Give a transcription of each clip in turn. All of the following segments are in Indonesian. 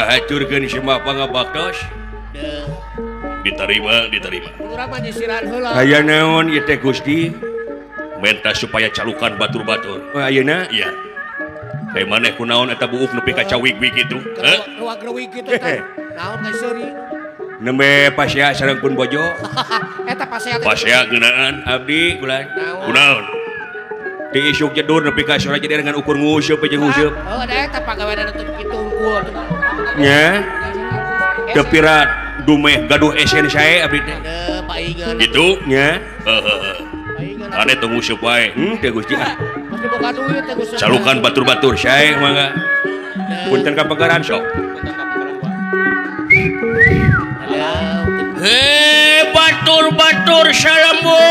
ngahaturkeun semua pangabaktos. Diterima. Urang mah nyisiran heula. Aya naon ieu teh Gusti? Menta supaya calukan batur-batur. Ayeuna? Iya. Teh maneh kunaon eta buuk nepi ka cawig-wig kitu? Ruwag-ruwig kitu teh. Naon geus seuri? Nembe pasea sareng pun bojo. Eta pasea. Pasea geunaan abdi ulah. Kunaon? Di isuk jedur nepi ka sore jadi dengan ukur nguseup jeung nguseup. Oh, da eta pagawean teh kitu unggul. Nya. Teu pirat dumeh gaduh esen sae abdi teh. Paingan. Gitu nya. Ane tunggu supaya teh Gusti ah. Pasti boga duit teh Gusti. Calukan batur-batur sae mangga. Punten ka pagaran sok. Hei batur-batur salembur.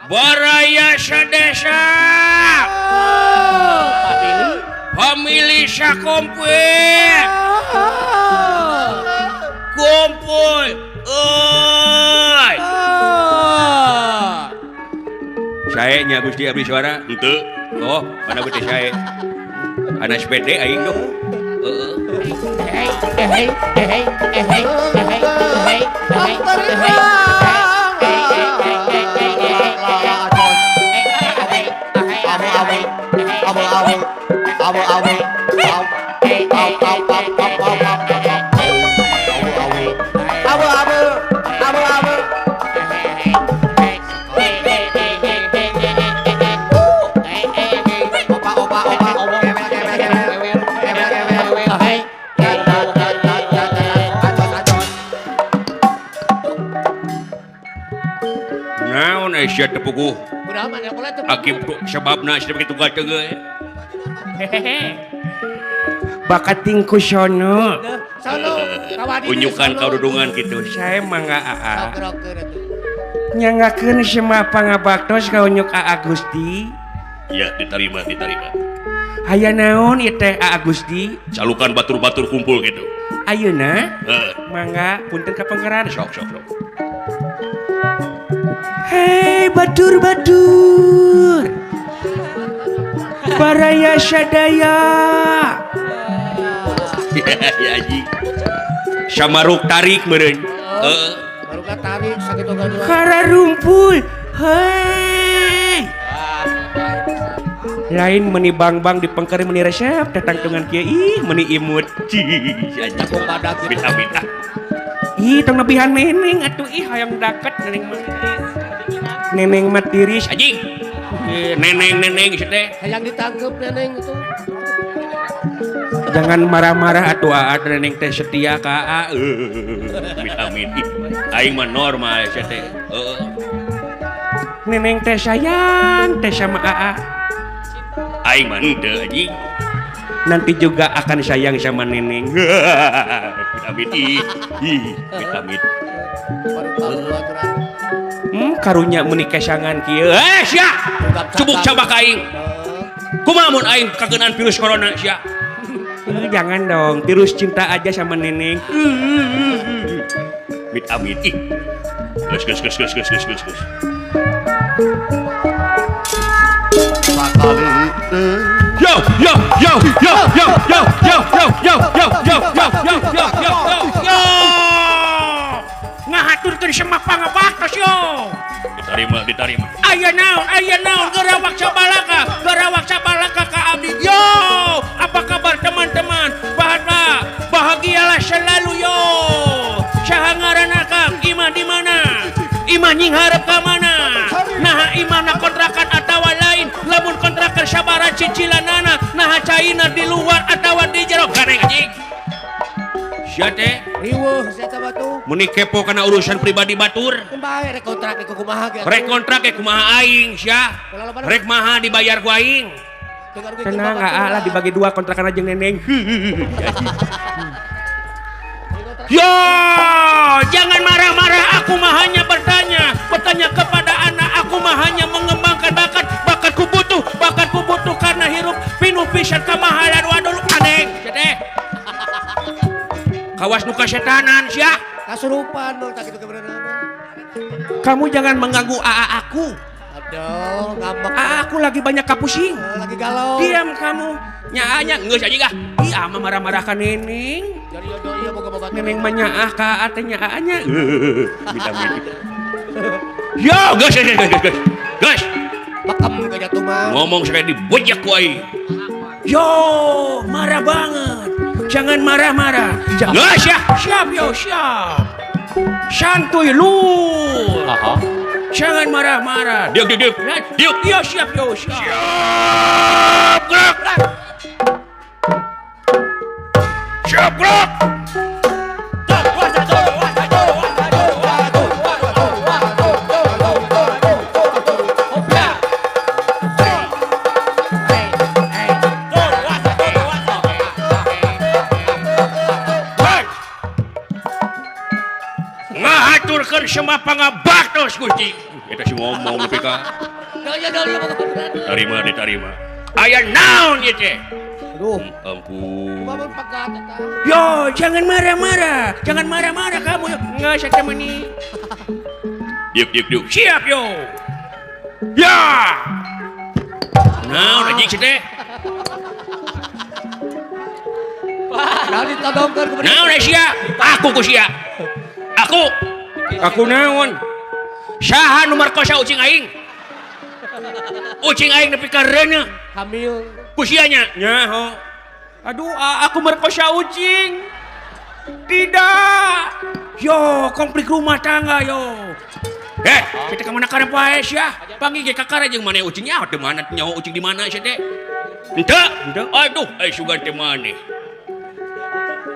Baraya sadesa. Famili sakomplit. Kumpul. Sae nya Gusti abdi suara henteu. Oh, mana beuti sae. Anak sepede aing dong. Naon Aisyah tepuguh. Kumaha mah kulit teh. Akib sababna sedep kitu gateu ge. Bakat tingku sono. Sono kawadi. Unjukan kaududungan kitu. Saya mangga aa. Sakrok-keur atuh. Nyangakeun semua pangabaktos ka unyuk Aa Gusti. Ya, diterima. Aya naon ieu teh Aa Gusti? Calukan batur-batur kumpul gitu. Ayeuna mangga punten ka panggeran. Sok. Hei batur-batur. Baraya sadaya. Ya Haji. Samaruk tarik meureun. Baru tarik sakitu gaduh. Kararumpul. Hei. Lain meni bang dipengkeri meni resep datang dengan kieu ih meni imut. Aku pada bita-bita. Ih tong nebihan neneng atuh ih hayang daket neneng mah. Neneng mah tiris. Haji. Neneng teh. Hayang ditangkep neneng itu. Jangan marah-marah atuh Aa neneng teh setia ka Aa. Amit. Aing mah normal sia teh. Neneng teh sayang teh sama Aa. Aing mah henteu Haji. Nanti juga akan sayang sama neneng. Amit. Amit. Karunya meuni kesangan kieu. Sia. Cubuk cabak aing. Kumaha mun aing kageunaan virus corona sia? Jangan dong, virus cinta aja sama neneng. Amit. Gus. Ngahaturkeun semak pangabaktos yo. Diterima. Aya naon gerawak sabalaka ka abdi yo. Apa kabar teman-teman? Bahagialah selalu yo. Saha ngaranna Kang? Imah di mana? Imah nying hareup ka mana? Nah imahna kontrakan atawa lain? Lamun kontrakan sabaraha cicilanana? Nah caina di luar atawa di jero? Gareng anjing. Sia teh Riweuh sia teh batu. muni kepo kana urusan pribadi batur. Kumbae rek kontrak ku kumaha ge. Rek kontrak ke kumaha aing sia. Rek maha dibayar ku aing. Tenang Aa lah dibagi dua kontrakan aja neneng. Yo, jangan marah-marah. Aku mah hanya bertanya kepada anak. Aku mah hanya mengembangkan bakatku butuh karena hirup pinuh pisan kamahalan waduh aneh. Sedeh. Kawas nu kasetanan sia. Kasurupan dong tak kitu kebenaran. Kamu jangan mengganggu Aa aku. Aduh, ngambek. Aku lagi banyak kapusing. Lagi galau. Diam kamu. Nyaanya ngeus aja gah. Iya mah marah-marah ka Neneng. Jadi jodoh iya boga babat. Neneng mah nyaah ka ate nyaahnya. Minta-minta. Yo, guys. Guys, Bakam ka jatuh mah. ngomong sekali dibojak ku aing. Yo, marah banget. Jangan marah-marah. Guys ya, siap yo, siap. Santuy lu. Jangan marah-marah. Diuk. Yo, siap yo, siap. Siap, gerak. Siap, gerak. Ngahaturkeun semua pangabaktos Gusti. Eta si ngomong tapi ka. Jodoh iya boga babat. Tarima. Aya naon ieu teh? Aduh. Ampun. Babat pagat eta. Yo, jangan marah-marah. Jangan marah-marah kamu. Nggak usah temani. Diuk. Siap yo. Ya. Naon anjing teh? Nah ditodongkeun ku bener. Naon sia? Aku ku sia. Aku naon? Saha nu markosa ucing aing? Ucing aing nepi ka reuneu. Hamil. Ku sianya? Nyaho. Aduh, aku merkosa ucing. Tidak. Yo, konflik rumah tangga yo. Kita kemana karep wae sia? Panggil ge kakara jeung maneh ucing nyaho teh mana nyaho ucing di mana sia teh? Henteu. Aduh, ai sugan teh maneh.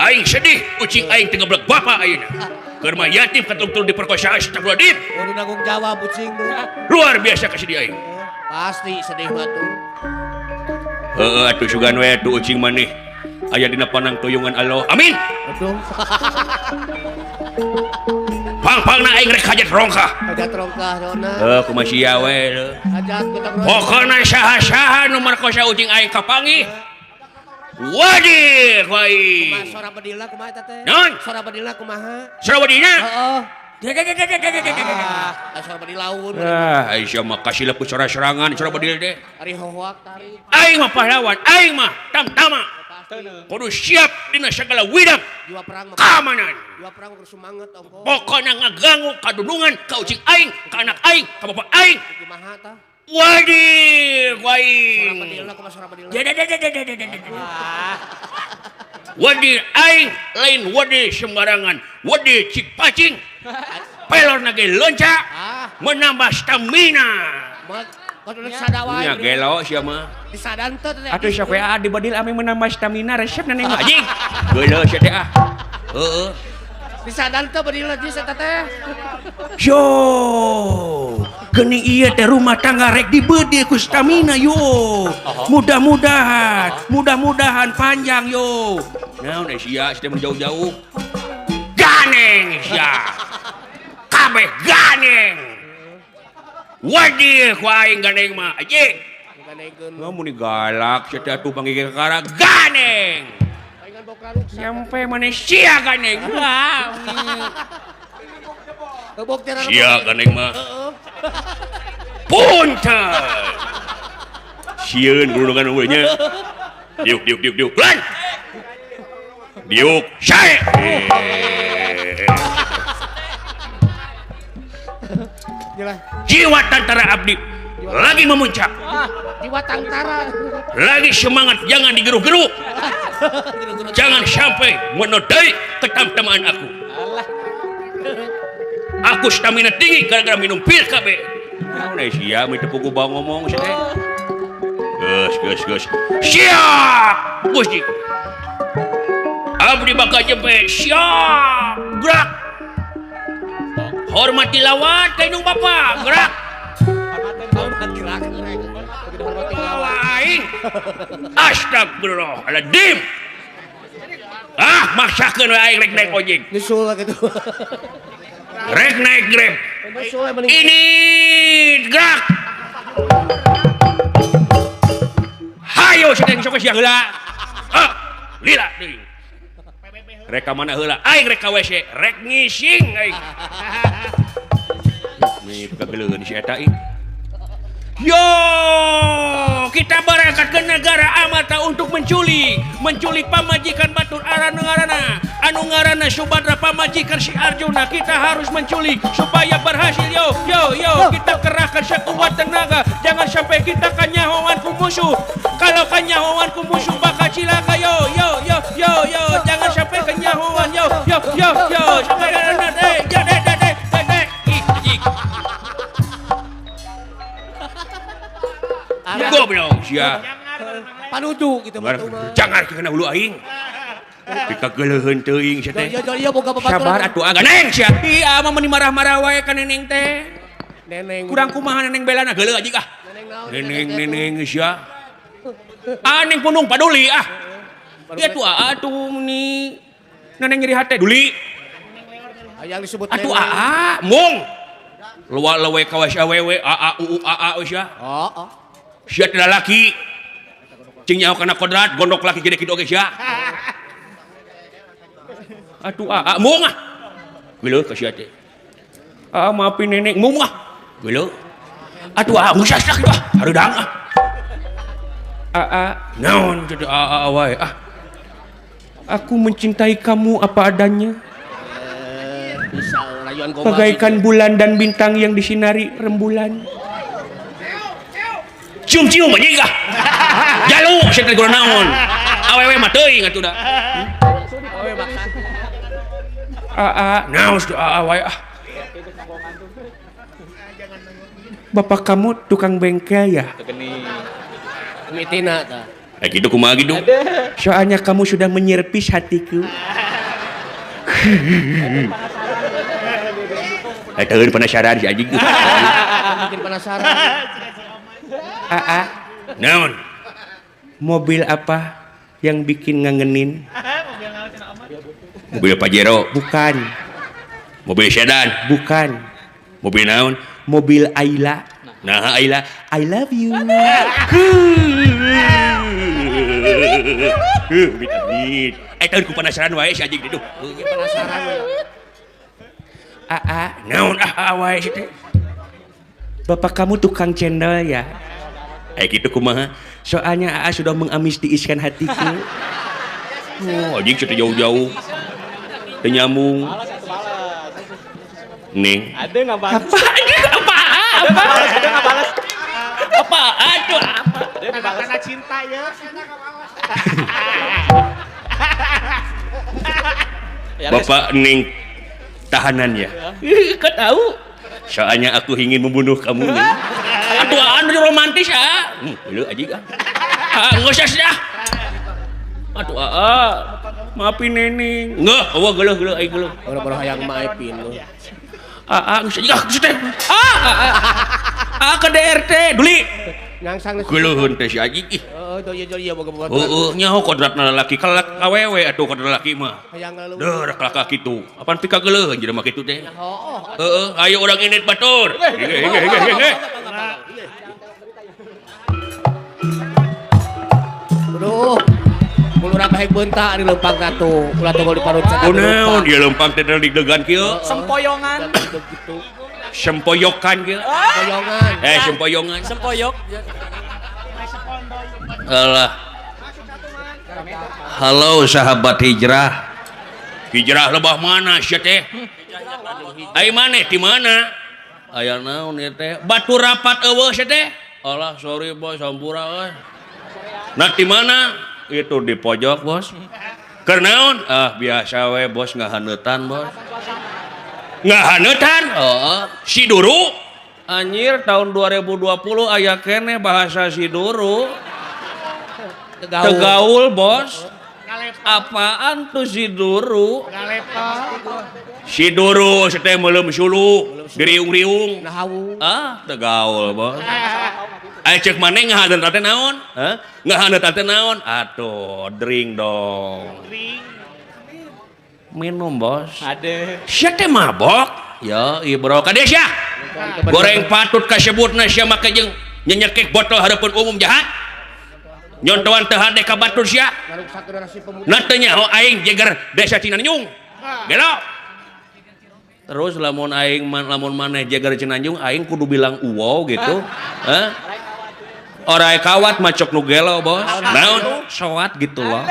Aing sedih ucing aing teu ngeblek bapa ayeuna. Keur mah yatim katul-tul diperkosa astagfirullahaladzim. Udah nanggung jawab ucing tuh. Luar biasa kasih aing. Pasti sedih batu. Heeh, atuh sugan we atuh ucing maneh. Aya dina panang tuyungan Allah. Amin. Aduh. Pang-pangna aing rek hajat rongkah. Hajat rongkah dona. Kumaha sia we. Hajat kita Pokona saha-saha nu markosa ucing aing kapanggih. Wadih, wai. kumaha sora bedilna kumaha eta teh? Naon? Sora bedilna kumaha? Surawadina. Heeh. Sora bedil laun. Aisyah mah kasih laku serangan Surabadil deh. Ari hohoak tari. Aing mah pahlawan, aing mah tamtama. Kudu siap dina sagala widang Jiwa perang mah. keamanan. Jiwa perang kudu semangat ongko. Pokona ngaganggu kadudungan ka ucing aing, ka anak aing, ka bapak aing. Kumaha tah? Wadih, Sora waing. bedilna kumaha sora bedilna? Wadih aing lain wadih sembarangan. Wadih cik pacing. Pelor nage lonca menambah stamina. Kudu sadawa. Nya gelo sia mah. Disadan teh teh. Atuh sok we di badil ame menambah stamina resep neneng mah anjing. Geuleuh sia teh ah. Heeh. Disadan teh bedilna geus eta teh. Yo. Geuning ieu teh rumah tangga rek dibeudil ku stamina yo. Mudah-mudahan panjang yo. Naon sia teh jauh-jauh. Ganeng sia. Kabeh ganeng. Wadih ku aing ganeng mah anjing. Ganengkeun. Mun galak sia teh atuh panggil kakara ganeng. Palingan bokraluk. Nyampe mana sia ganeng. Bebok teh Sia ganeng mah. Heeh. Punten. Sieun gulungan we nya. Diuk. Lan. Diuk, sae. Jelas. Jiwa tentara abdi lagi memuncak. Jiwa tantara. Lagi semangat, jangan digeruk-geruk. Jangan sampai menodai ketamtamaan aku. Aku stamina tinggi gara-gara minum pil KB. Naon sia mah teu kudu ngomong sia teh. Geus. Siap, Gusti. Abdi bakal jempe siap. Gerak. Hormati lawan kainung Bapak. Gerak. Lain. Astagfirullahaladzim. Maksakeun we aing rek naik ojek. Nyusul lah gitu. Rek naik Grab. Nyusul mending. Ini gerak. Hayo sedang sok sia heula. Lila deui. Rek ka mana heula? Aing rek ka WC, rek ngising aing. Nih kageleun si eta ieu. Yo, kita berangkat ke negara Amata untuk menculik pamajikan Batur Aranengarana, anu ngaranna Subadra pamajikan si Arjuna. Kita harus menculik supaya berhasil. Yo, kita kerahkan sekuat tenaga. Jangan sampai kita kanyahoan ku musuh. Kalau kanyahoan ku musuh bakal cilaka. Yo, jangan sampai kanyahoan. Yo, goblok sia. Panuju gitu mah. Jangan kena ulu aing. Pika geleuheun teuing sia teh. Iya boga babaturan. Sabar atuh aga neng sia. Iya mah meuni marah-marah wae ka neneng teh. Neneng. Kurang kumaha neneng belana geuleuh aja ah. Neneng sia. Neng punung paduli ah. Ieu tuh atuh meni neneng nyeri hate duli. Yang disebut Atuh mung. Luar lewe kawas awewe aa sia. Oh. Sia teh lalaki. Cing nyaho kana kodrat gondok laki gede kitu oge sia. Atuh mung ah. Geuleuh ka sia teh. Maafin nenek mung ah. Geuleuh. Atuh geus sasak kitu ah. Hareudang ah. Naon teh wae ah. Aku mencintai kamu apa adanya. Bisa rayuan gombal. Bagaikan bulan dan bintang yang disinari rembulan. Cium-cium aja gak? Jalu, saya tadi naon. Awewe mah teuing atuh da. Awewe maksa. Naon tuh wae ah. Bapak kamu tukang bengkel ya? Mitina tah. Gitu kumaha gitu. Soalnya kamu sudah menyerpis hatiku. Teueun penasaran si anjing. Bikin penasaran. Naon? Mobil apa yang bikin ngangenin? Mobil Pajero? Bukan. Mobil sedan? Bukan. Mobil naon? Mobil Ayla. Nah, Ayla, I love you. Bit. Teueun ku penasaran wae si anjing ditu. Penasaran. Naon wae si teh. Bapak kamu tukang cendol ya? Gitu kumaha? Soalnya sudah mengamnestiiskan hatiku. Anjing sudah jauh-jauh. Teu nyambung. Neng. Ada nggak balas? Apa? Ada nggak balas? Apa? Aduh, apa? Karena cinta ya. Bapak Neng tahanan ya? Kau tahu? Soalnya aku ingin membunuh kamu nih. Aduh, anu romantis ah. Lu aja nggak usah dah. Aduh, maafin Neneng. Nggak, geuleuh, aing geuleuh. Orang-orang hayang maafin lu. Nggak usah teh. Ke DRT, duli. Ngangsang Geuleuheun teh si Aji. Oh, iya boga babaturan. Nyaho kodratna lalaki, kalak awewe atuh kodrat lalaki mah. Hayang lalu. Deuh, rek kitu. Apaan pika geuleuh jelema kitu teh. Oh. Ayo urang init batur. Hege. Aduh. Mulu raka hek beunta di lempang katu. Ulah tunggu di parut cata. Kunaon dia lempang teh deg-degan kieu? Sempoyongan. Gitu. Sempoyokan kieu. Boyongan. Sempoyongan. Sempoyok. Alah. Halo sahabat hijrah. Hijrah lebah mana sia teh? Ai maneh di mana? Aya naon ieu teh? Batu rapat eueuh sia teh? Alah sorry bos sampura euy. Nah di mana? Itu di pojok bos. Keur naon? Biasa we bos ngahaneutan bos. Ngahaneutan? Si Duru. Anjir tahun 2020 aya keneh bahasa si Duru. Tegaul bos. Apaan tuh si Duru? Si Duru teh meuleum sulu, diriung-riung. Nahawu. Tegaul bos. Ayo cek maneh ngahaneutan teh naon? Ngahaneutan teh naon? Atuh, drink dong. Minum bos. Ada. Sia teh mabok. Ya, ieu bro kade sia. Goreng patut kasebutna sia make jeung nyenyekek botol hareupeun umum jahat. Nyontohan teu hade ka batur sia. Na teu nyaho aing jeger desa Cinanjung. Gelo. Terus lamun maneh jagar Cinanjung aing kudu bilang uwow gitu. Hah? Orai kawat macok nu gelo bos. Naon soat gitu loh.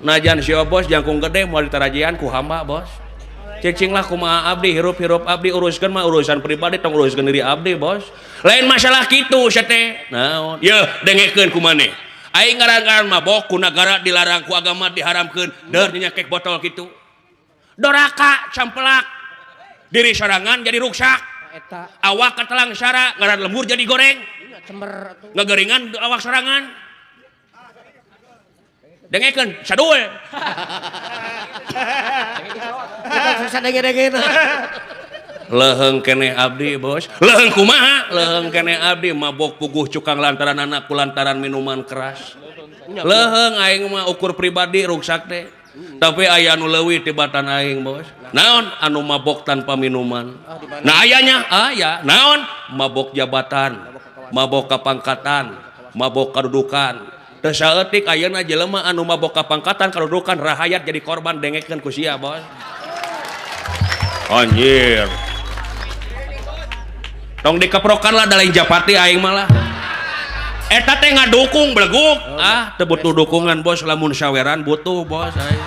Najan si bos jangkung gede moal ditarajian ku hamba bos. Cicing lah kumaha abdi hirup-hirup abdi uruskeun mah urusan pribadi tong uruskeun diri abdi bos. Lain masalah kitu sia teh. Naon? Ye dengekeun ku maneh. Aing ngaran-ngaran mabok ku nagara dilarang ku agama diharamkeun. Deur nyakek botol kitu. Doraka campelak. Diri sorangan jadi ruksak. Eta Awak katelang syara ngaran lembur jadi goreng. cember atuh. Ngageringan awak sorangan. Dengekeun sadul. Susah dege-degena. Leheng kene abdi bos. Leheng kumaha? Leheng kene abdi mabok puguh cukang lantaran anak kulantaran minuman keras. Leheng aing mah ukur pribadi ruksak teh. Tapi aya anu leuwih tibatan aing bos. Naon anu mabok tanpa minuman. Nah ayanya aya. Naon mabok jabatan, mabok kapangkatan, mabok kadudukan. Teu saeutik ayeuna jelema anu mabok kapangkatan kadudukan rahayat jadi korban dengekeun ku sia bos. Anjir. Tong dikeprokan lah dalai japati aing malah. Eta teh ngadukung beleguk. Teu butuh dukungan bos lamun saweran butuh bos aing.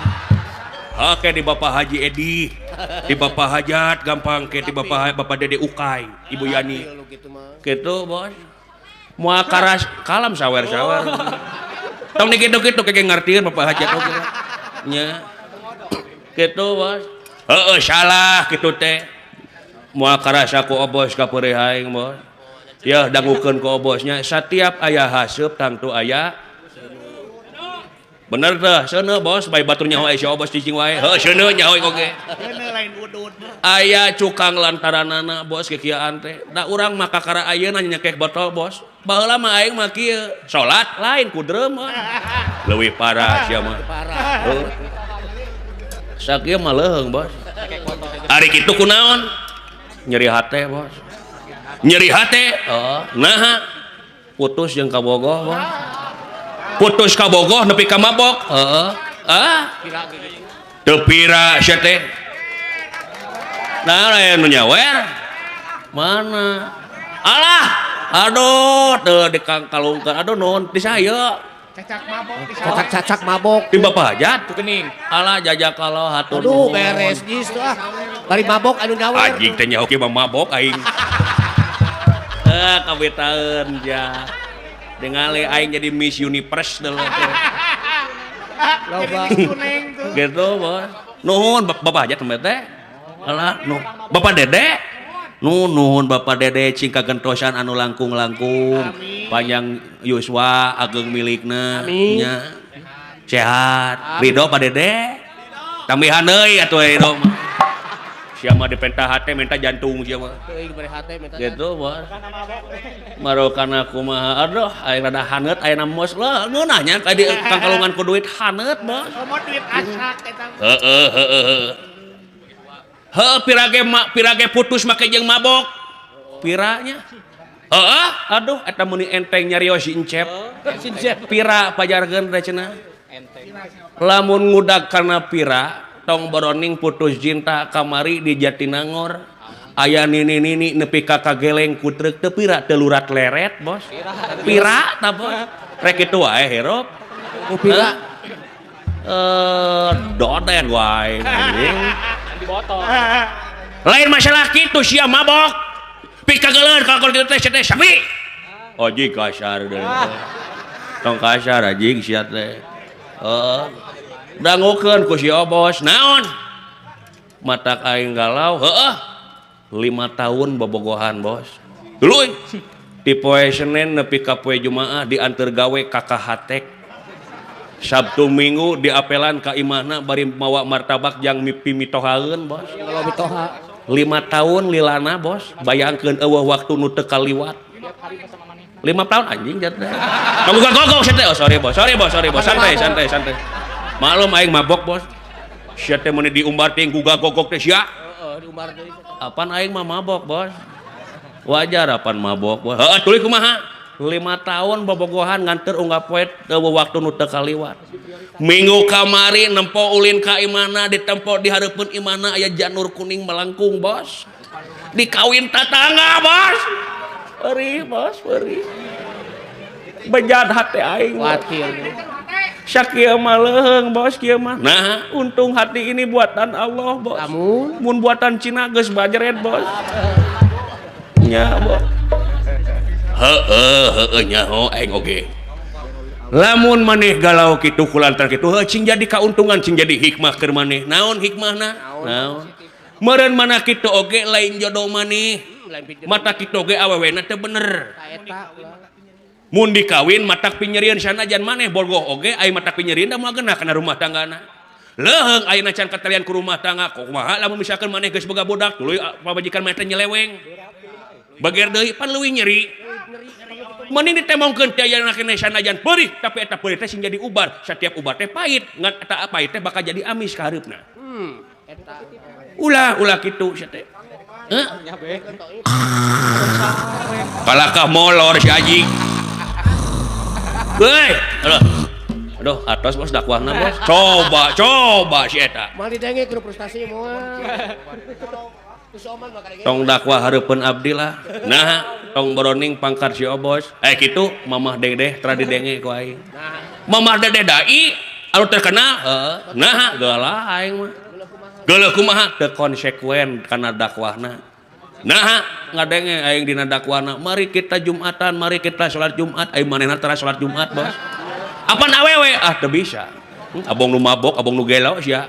Oke di Bapak Haji Edi, di Bapak Hajat gampang ke di Bapak Dede Ukay, Ibu Yani. Gitu bos. Moal karas kalam sawer-sawer. Tong dikitu-kitu kege ngartieun Bapak Hajat oge. Nya. Gitu bos. Heeh salah kitu teh. Moal karasa ku obos ka peureuh aing bos. Ya dangukeun ku obosnya setiap aya haseup tangtu aya. Bener teh, seuneu bos, bae batur nyaho aya si obos cicing wae. Heuh seuneu nyaho oge. Bener lain udud. Aya cukang lantaranana bos kekiaan teh. Da urang mah kakara ayeuna nyekek botol bos. Baheula mah aing mah kieu, salat lain ku dreum. Leuwih parah sia mah. Parah. Heuh. Sakieu mah leuheung bos. Ari kitu kunaon? Nyeri hate bos. Nyeri hate? Nah. Putus jeung kabogoh bos. Putus kabogoh nepi ka mabok. Teu pira sia teh. Nah aya nu nyawer. Mana? Alah, aduh teu dikalungkeun. Aduh naon di saya. Cacak mabok di Cacak-cacak mabok. Di Bapak Hajat. kening. Alah jajak kalau hatur. Aduh beres geus tuh ah. Bari mabok anu nyawer. Anjing teh nyaho ge mabok aing. Kabetaeun ja. Ningali aing jadi Miss Universe dulu teh. Loba. Gitu bos. Nuhun Bapak Hajat teh. Alah nu Bapak Dede. Nuhun Bapak Dede cing kagentosan anu langkung-langkung. Panjang yuswa ageng milikna nya. Sehat. Ridho Pak Dede. Tambihan deui atuh ridho mah. Sia mah dipenta hate minta jantung sia mah. Teuing bari hate minta. Gitu bos. Marokana kumaha aduh aya rada haneut aya mos lah ngeunahnya ka di kangkalungan ku duit haneut bos. Mau duit asak eta. Pirage putus make jeung mabok. Piranya. Aduh eta meni enteng nyarios si Encep. Pira pajarkeun teh cenah. Lamun ngudag karena pira tong boroning putus cinta kamari di Jatinangor. Aya nini nepi ka kageleng ku truk teu pira teu lurat leret bos. Pira ta bos. Rek kitu wae herop. Ku pira. Doden wae. Di botol. Lain masalah kitu sia mabok. Pi kageuleun kalau kitu teh teh sapi. Oji kasar deui. Tong kasar anjing sia teh. Dangukeun ku si obos. Naon? Matak aing galau. 5 tahun bobogohan bos. Duluy. Di poe Senin nepi ka poe Jumaah dianteur gawe ka Kahatek. Sabtu Minggu diapelan ka imahna bari mawa martabak jang mitohaeun bos. Kalau mitoha 5 tahun lilana bos. Bayangkeun eueuh waktu nu teu kaliwat. 5 tahun anjing jat teh. Kamu gogok sia teh. Oh sorry bos. Santai. Malum aing mabok bos. Sia teh meuni diumbar teh gugah gogok teh sia. diumbar deui. Apan aing mah mabok bos. Wajar apan mabok bos. Heeh tuluy kumaha? 5 tahun bobogohan nganter unggah poe teu waktu nu teu kaliwat. Minggu kamari nempo ulin ka imana ditempo di hareupeun imana aya janur kuning melengkung bos. Dikawin tatangga bos. Eueuh bos, eueuh. Bejat hati aing. Wakil. Sakieu mah leuheung bos kieu mah. Nah, untung hati ini buatan Allah bos. Lamun Mun buatan Cina geus bajret bos. Nya bos. Heueuh nya ho aing oge. Lamun maneh galau kitu kulantar kitu cing jadi kauntungan cing jadi hikmah keur maneh. Naon hikmahna? Naon? Meureun mana kitu oge lain jodoh maneh. Mata kitu oge awewena teu bener. eta Mun dikawin matak pinyerieun sanajan maneh bogoh oge aya matak pinyerieun da moal genah kana rumah tanggana. Leuheung ayeuna can katalian ku rumah tangga kumaha lamun misalkan maneh geus boga budak tuluy pabajikan maneh teh nyeleweng. Bager deui pan leuwih nyeri. Mending ditemongkeun teh aya keneh sanajan peurih tapi eta peurih teh sing jadi ubar. Satiap ubar teh pahit, ngan eta pahit teh bakal jadi amis ka hareupna. eta Ulah kitu sia teh. Palakah molor si Aji. Hei, aduh, atos bos dakwahna bos. Coba si eta. mal didenge kudu frustasi moal kusoman mah kadege Tong dakwah hareupeun abdi lah. Nah, tong boroning pangkar si Obos. Kitu Mamah Dedeh tra didenge ku aing. Mamah Dedeh dai anu terkenal. Nah, geula aing mah. Geuleuh kumaha teu konsekuen kana dakwahna. Nah, ngadenge aing dina dakwahna, mari kita Jumatan, mari kita salat Jumat, aing manehna tara salat Jumat, bos. Apaan awewe? Teu bisa. Abong nu mabok, abong nu gelo sia.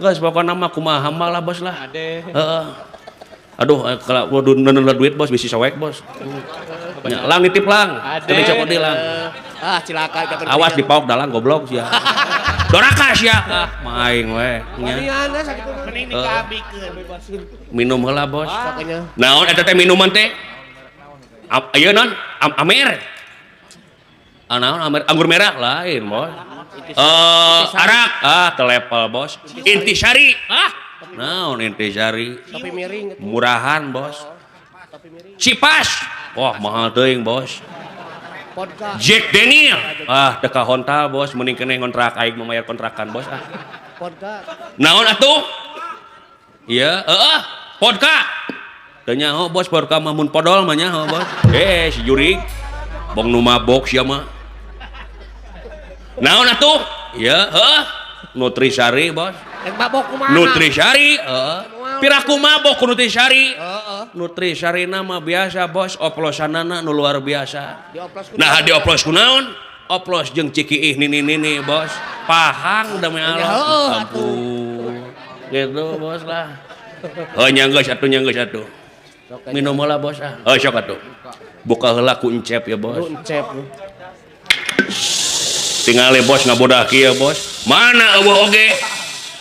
Geus pokona mah kumaha lah, bos lah. Heeh. Aduh, kalau kudu neuneuh duit, bos, bisi sowek, bos. Nya, lang nitip lang. Teu dicokot di lang. cilaka Awas dipaok dalang goblok sia. Doraka sia. Maing we. Nya. Maniana sakitu Mending dikabikeun. Minum heula, bos. pokoknya Naon eta teh minuman teh? Ayeuna non Amer. Naon Amer anggur merah lain, bos. Arak teu level, bos. Intisari. Naon Intisari? topi miring Murahan, bos. topi miring Cipas. Wah, mahal teuing, bos. vodka Jack Daniel. Teu ka hontal, bos. Mending keneh ngontrak aing memayar kontrakan, bos. vodka Naon atuh? Iya, vodka. Teu nyaho, bos, vodka mah mun podol mah nyaho, bos. Si Jurig. Bong nu mabok sia mah. Naon atuh? Iya, Nutrisari, bos. rek mabok kumaha Nutrisari, piraku mabok ku Nutrisari. heeh Nutrisarina mah biasa, bos. Oplosanana nu luar biasa. dioplos ku Nah, dioplos ku naon? Oplos jeung cikiih nini, bos. Pahang da me Allah. Ampun. Gitu, bos lah. Nyanggeus atuh. Minum heula, bos. Sok atuh. Buka heula ku encep ya, bos. encep Tingali bos ngabodah kieu, bos. Mana eueuh oge?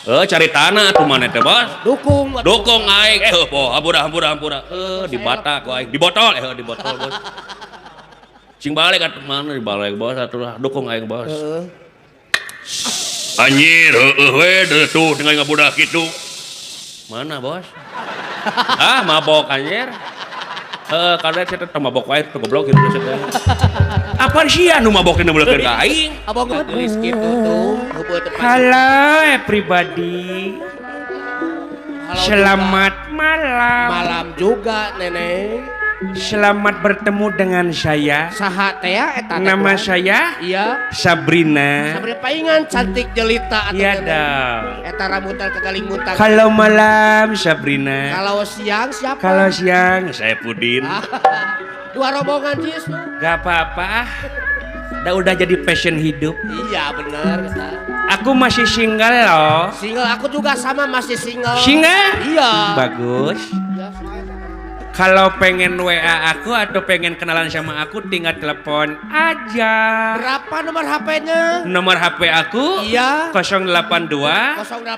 Cari tanah atuh maneh teh, bos. Dukung aing. Po, hampura. Di bata ku aing. Di botol, bos. Cing balik atuh mana dibalik, bos atuh lah. Dukung aing, bos. Anjir, we tuh tinggal ngabodah kitu. Mana, bos? Mabok anjir. Karena saya teh mabok wae teh goblok gitu saya. Apaan sih anu mabok dina beuleukeun ka aing? abang geus kitu tuh heubeut teh Halo everybody. Selamat malam. malam juga nenek Selamat bertemu dengan saya. saha teh ya eta teh, Nama Bang? saya iya Sabrina. sabari paingan cantik jelita atuh Iya nenek. dong. eta rambutan kegaling muntang Kalau malam Sabrina. kalau siang siapa Kalau siang Saya Pudin. dua rombongan jis tuh gak apa-apa. Udah jadi passion hidup. iya bener eta. Aku masih single loh. single aku juga sama masih single Single? iya Bagus. Iya, single. Kalau pengen WA aku atau pengen kenalan sama aku tinggal telepon aja. berapa nomor HP-nya Nomor HP aku iya 082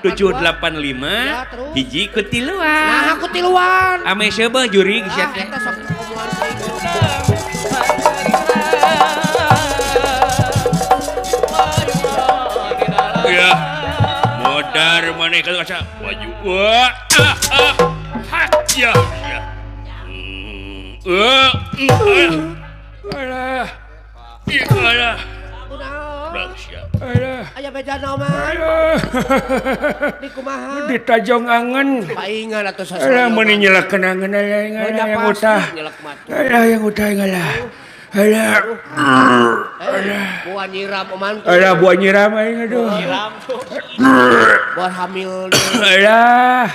785 Ya, terus? hiji kutiluan. nah aku tiluan Ame seubeuh jurig sia teh. eta sok omongan sing Ya. Modar maneh ka kaca. Maju. Wah. Ya. Alah. Alah. Kunaon? Alah. Aya bejana mah. Alah. Di kumaha? Di tajong angen. Paingan atuh Alah sasaran. meuni nyelekeun angen aya yang utah. Nyelek matu. Alah yang utah ngalah. Alah. Buah nyiram omantu. Alah buah nyiram aing aduh. Siram tuh. Buat hamil deui. Alah.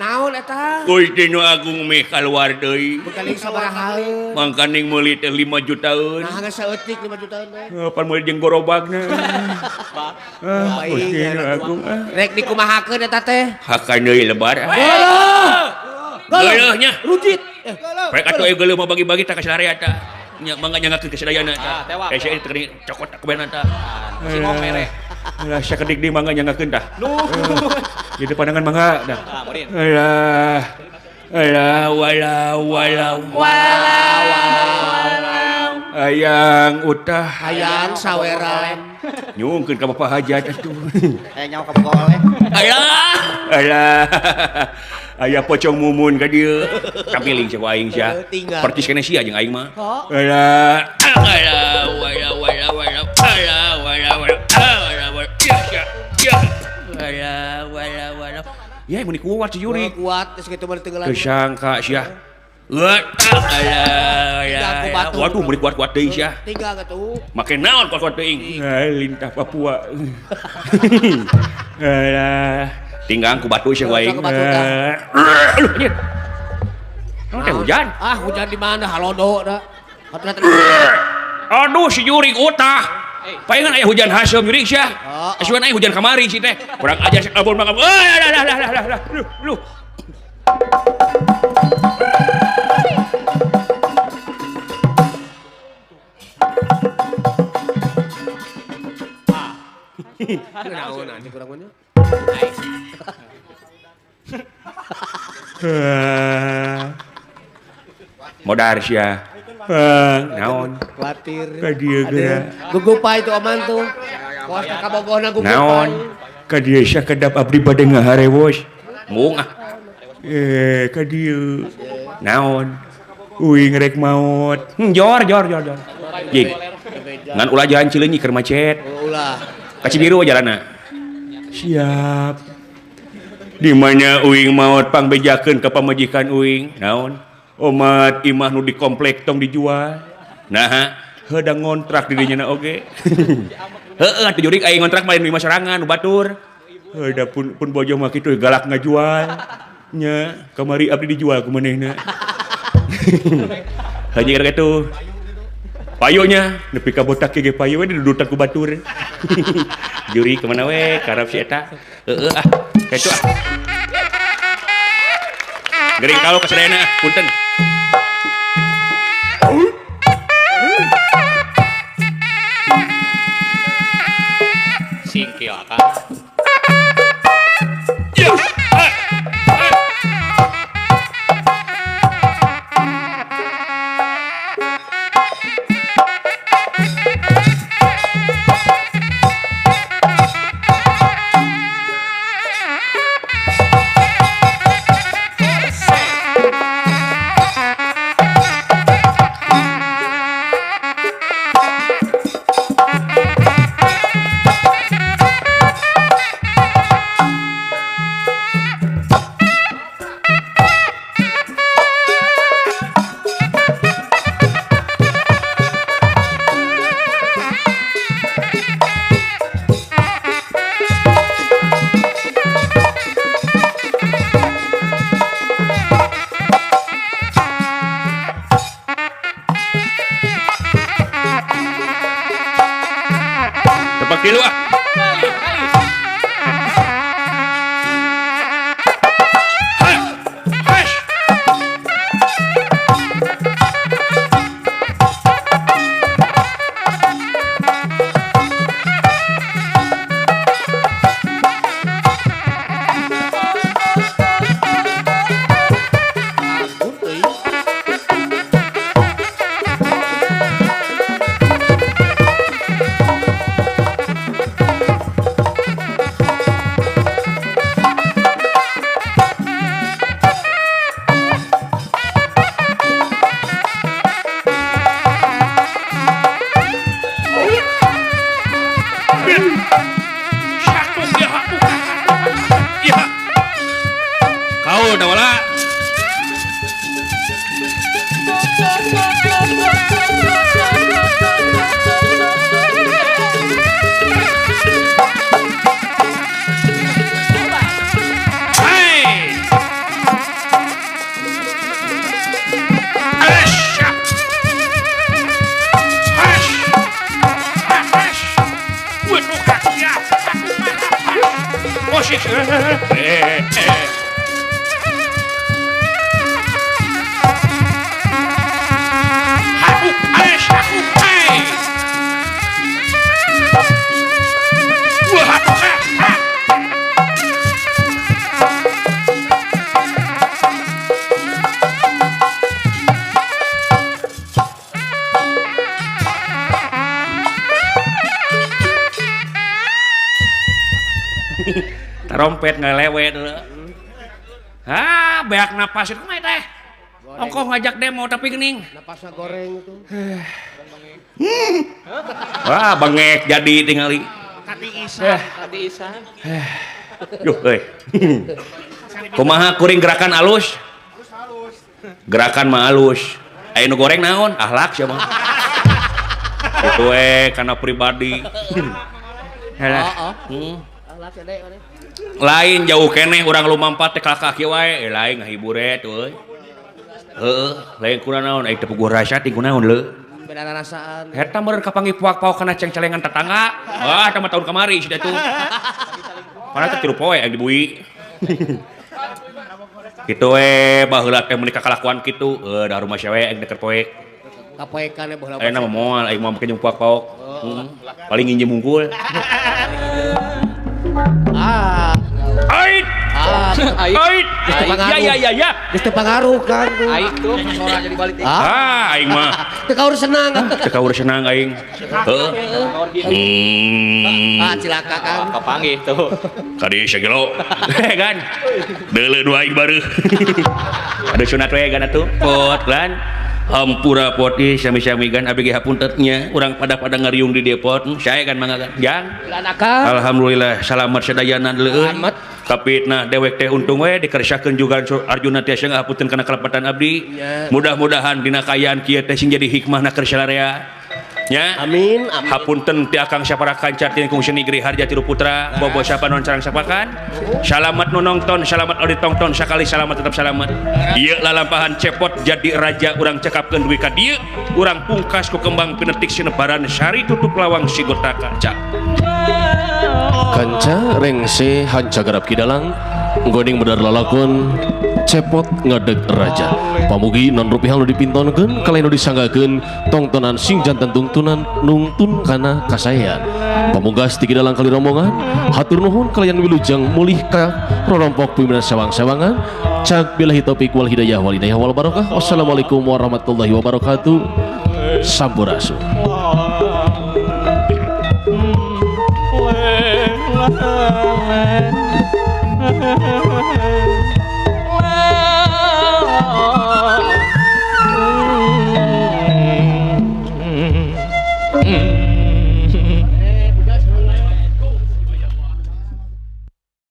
Naon eta? Gusti nu agung meh kaluar deui. Bukaling sabaraha. Mangkaning meuli teh 5 jutaan. Nah geus saeutik 5 jutaan we. Pan meuli jeung gorobagna. Gusti nu agung Rek dikumahakeun eta teh. hakan deui lebar. Geuleuhnya. Rujit. Rek atuh aya geuleuh mah bagi-bagi tak ka sadaya ta. Nya mangga nyangakeun ka sadayana ta. tewak. Saya teu cokot tak kubena ta. Si ngomere. Alah sakedik di mangga nyangakeun tah. Jadi pandangan mangga dah. Murin. Alah. Alah walau. Ayang utah Hayang saweran. nyungkeun ka bapak hajat atuh. Nyawa ka bogol Alah. Aya pocong mumun ka dieu. Kampiling sia ku aing sia. Tinggal. Pertis kana sia jeung aing mah. Alah. Ya, mun kuat si Yuri. Kuat geus kitu mah tenggelam. Kesangka sia. Waduh, mun kuat-kuat deui sia. Tinggal atuh. Make naon kuat-kuat teuing? Lintah Papua. Alah, tinggang ku batu sia ku aing. Ku batu tah. Aduh, anjir. Naon teh hujan? Ah, hujan di mana? Halodo da. Aduh, si Yuri utah. Palingan aya hujan haseum Yuri sia. Asuan aya hujan kamari si teh. Kurang ajar kabur mangap. Lu. Naon anjing kurang mah. Modar sia. Naon? Khawatir. Ka dieu geura. Gugupai itu aman tuh. Kuas ka bogohna gugupai. Naon? Ka dieu sia kedap abdi bade ngaharewos. Mung ah. Ka dieu. Naon? Uing rek maot. Jor. Jing. Ngan ulah jalan Cileunyi keur macet. Ulah. Ka Cibiru jalanna. Siap. Di mana uing maot pangbejakeun ka pamajikan uing? Naon? Omat imah nu di komplek tong dijual. Nah, heudang ngontrak di dinya oge. Heeh, atuh jurig aya ngontrak mah di masarangan nu batur. Heuda pun bojo mah kitu galak ngajual. Nya, kamari abdi dijual ku manehna. Haji gara kitu. Payonya nepi ka botak ge payo we didudutan ku batur. Juri kemana we? Karep si eta. Heeh ah, kitu ah. Gering kalau kasadayana, punten. Singkil akan. trompet ngelewe dulu. Beak napas itu mah teh. Ongkoh ngajak demo tapi gening. Napasnya goreng itu. Wah, bengek jadi tingali. Kati isan. Yuh, kumaha kuring gerakan alus? Gerakan mah alus. Nu goreng naon? Ahlak siapa? Itu karena pribadi. Lain jauh keneh urang lumampat teh kaki wae, lain ngahibur tuh. Lain kurang naon, teu puguh rasa ting kunaon leuh. Beda rasaan. Eta meureun kapanggih puak-puak kana ceng-celengan tetangga. Wah, eta mah tahun kamari sudah tuh. Mana teh 3 poe yang dibui. Kitu we baheula teh menikah kalakuan kitu, da rumah cewek yang deket poek. Kapoekan baheula. Ayeuna mah moal aing mah make puak-puak. Paling nginjem hungkul. Ait. Ait. Ya. Geus teu pangaruh kan tuh. Aik tuh sora jadi balik. Aing mah Teu kaur senang. teu kaur senang aing. Cilaka kan. Kapanggih tuh. Kadi sagelo. Kan. Deuleu dua aing bareuh. Ada sunat we kan atuh. Pot lan. Hampura poti sami-sami kan abdi ge hapuntennya urang pada ngariung di depot saya kan mangga kan jang alhamdulillah selamat sadayana leueuh kapitna dewek teh untung we dikersakeun juga Arjuna tiasa ngahapunten kana kalepatan abdi mudah-mudahan dina kayaan kieu teh sing jadi hikmahna keur salarea nya Amin. hapunten ti akang sapara kancar ti kungsi negeri harja tiru putra bobo sapa non sareng sapakan salamet nu nongton salamet odi tongton sakali salamet tetap salamet ieu lalampahan cepot jadi raja urang cekapkeun duwi ka dieu urang pungkas ku kembang pinetik sinebaran sari tutup lawang sigota kaca kanca rengse hanca garap kidalang goding bener lalakon cepot ngadeg raja pamugi non rupiah nu dipintonkeun kalain nu disanggakeun tongtonan sing janten tungtunan nungtun kana kasayan pamugas ti kidalang kali rombongan hatur nuhun kalian wilujeng mulih ka rorompok pimpinan sawang-sawangan cak billahi taufik wal hidayah wal barokah wassalamualaikum warahmatullahi wabarakatuh sampurasun Leng